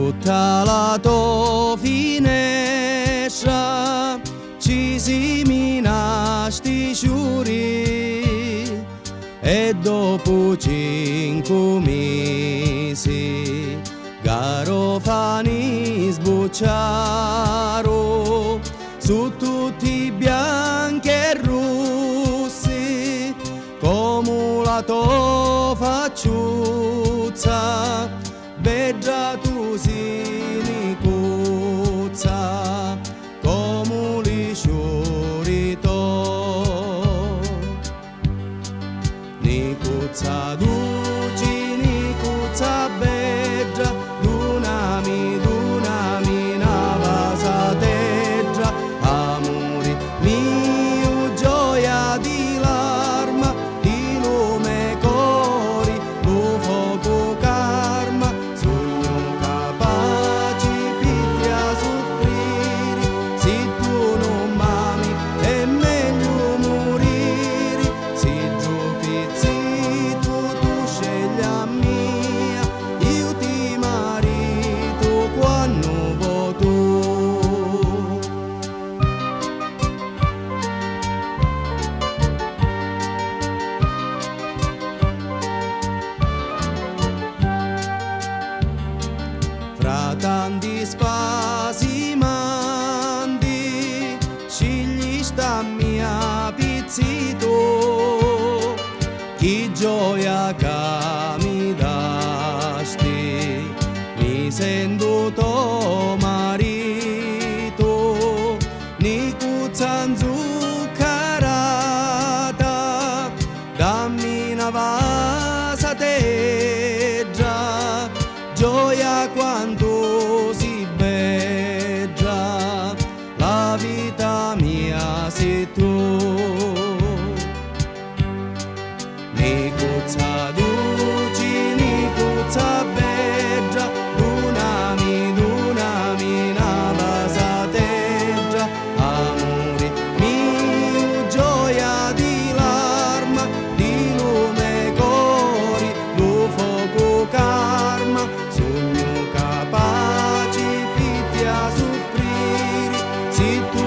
tutta la tua finestra ci si minasti giuri e dopo 5 mesi garofani sbucciaro su tutti bianchi e rossi come la tua facciuzza bella tu si cuzza come li sciorito ni cuzza duci ni cuzza bella dunami na vasateggia amore mio gioia di larma di lume cori lo fuoco karma sogno capaci pitti a soffrire se tu non m'ami è meglio morire se giochi zitto tu scegli a mia io ti marito quando vuoi tu. Fra tanti spasimandi scegli sta mia pizzito chi gioia che mi dasti mi sento tuo marito ni cuzza zuccherata dammi una vasateggia gioia quanto si beggia la vita mia sei tu ni cuzza duci ni cuzza beggia dunami na vasateggia amore mio gioia di larma di lume cori lo fuoco karma sogno capaci pitti a soffrire se tu